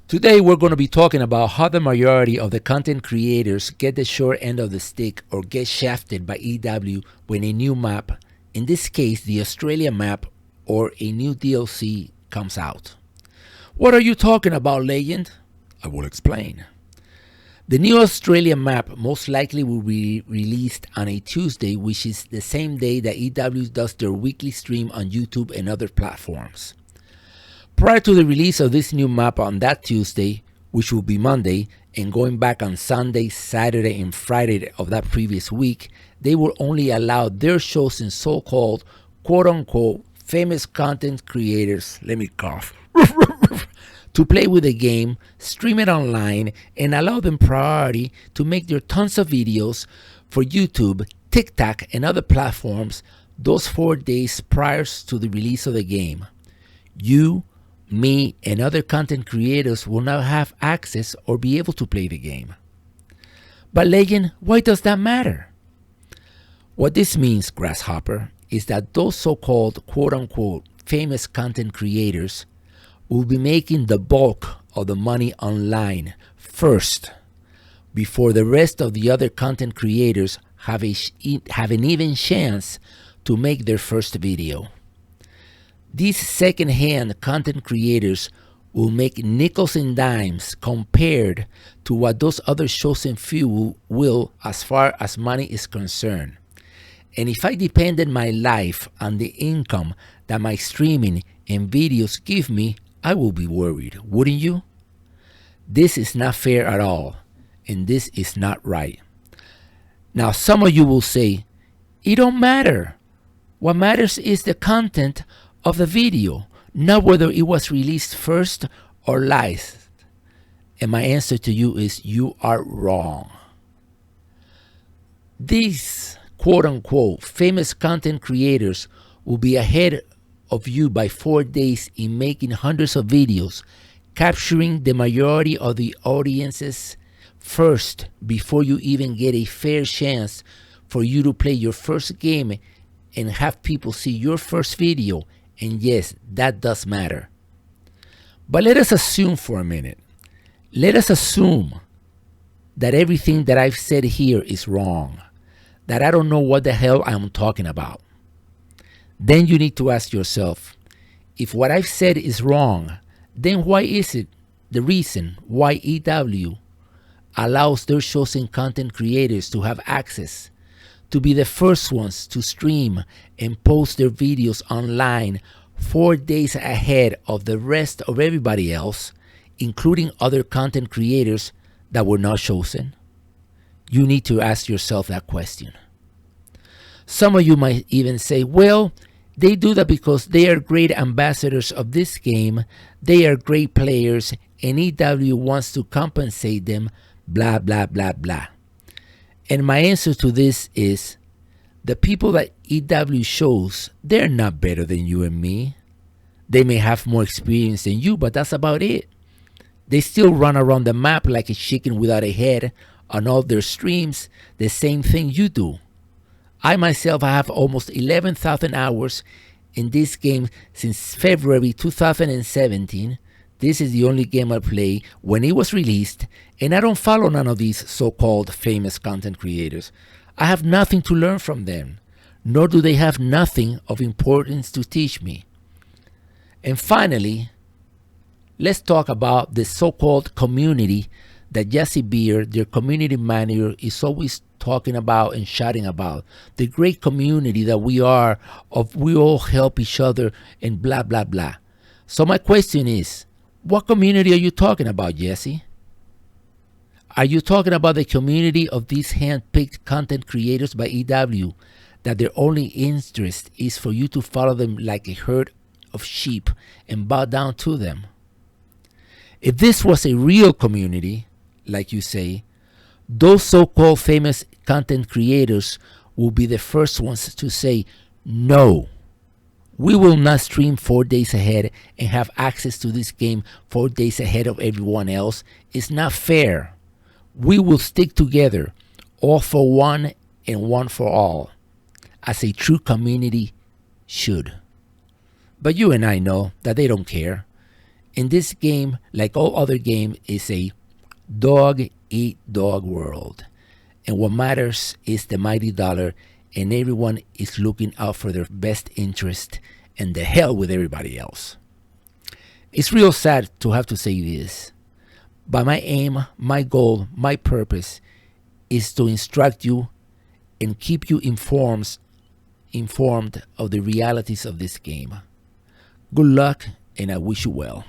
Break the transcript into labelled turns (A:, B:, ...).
A: Today we're going to be talking about how the majority of the content creators get the short end of the stick or get shafted by EW when a new map, in this case the Australia map or a new DLC, comes out. What are you talking about, legend? I will explain. The new Australia map most likely will be released on a Tuesday, which is the same day that EW does their weekly stream on YouTube and other platforms. Prior to the release of this new map on that Tuesday, which will be Monday, and going back on Sunday, Saturday, and Friday of that previous week, they will only allow their chosen so-called quote-unquote famous content creators, let me cough, to play with the game, stream it online, and allow them priority to make their tons of videos for YouTube, TikTok, and other platforms those 4 days prior to the release of the game. You, me, and other content creators will not have access or be able to play the game. But legend, why does that matter? What this means, Grasshopper, is that those so-called quote-unquote famous content creators will be making the bulk of the money online first, before the rest of the other content creators have an even chance to make their first video. These second-hand content creators will make nickels and dimes compared to what those other chosen few will as far as money is concerned. And if I depended my life on the income that my streaming and videos give me, I will be worried, wouldn't you? This is not fair at all, and this is not right. Now, some of you will say, it don't matter. What matters is the content of the video, not whether it was released first or last. And my answer to you is, you are wrong. These quote-unquote famous content creators will be ahead of you by 4 days in making hundreds of videos, capturing the majority of the audiences first before you even get a fair chance for you to play your first game and have people see your first video. And yes, that does matter. But let us assume for a minute. Let us assume that everything that I've said here is wrong, that I don't know what the hell I'm talking about. Then you need to ask yourself, if what I've said is wrong, then why is it the reason why EW allows their chosen content creators to have access to be the first ones to stream and post their videos online 4 days ahead of the rest of everybody else, including other content creators that were not chosen? You need to ask yourself that question. Some of you might even say, well, they do that because they are great ambassadors of this game, they are great players, and EW wants to compensate them, blah, blah, blah, blah. And my answer to this is, the people that EW shows, they're not better than you and me. They may have more experience than you, but that's about it. They still run around the map like a chicken without a head on all their streams, the same thing you do. I myself have almost 11,000 hours in this game since February 2017. This is the only game I play when it was released, and I don't follow none of these so-called famous content creators. I have nothing to learn from them, nor do they have nothing of importance to teach me. And finally, let's talk about the so-called community that Jesse Beer, their community manager, is always talking about and shouting about. The great community that we are, of we all help each other and blah, blah, blah. So my question is, what community are you talking about, Jesse? Are you talking about the community of these hand-picked content creators by EW, that their only interest is for you to follow them like a herd of sheep and bow down to them? If this was a real community, like you say, those so-called famous content creators will be the first ones to say, no, we will not stream 4 days ahead and have access to this game 4 days ahead of everyone else. It's not fair. We will stick together, all for one and one for all, as a true community should. But you and I know that they don't care. In this game, like all other games, is a dog-eat-dog world. And what matters is the mighty dollar, and everyone is looking out for their best interest, and the hell with everybody else. It's real sad to have to say this, but my aim, my goal, my purpose is to instruct you and keep you informed of the realities of this game. Good luck, and I wish you well.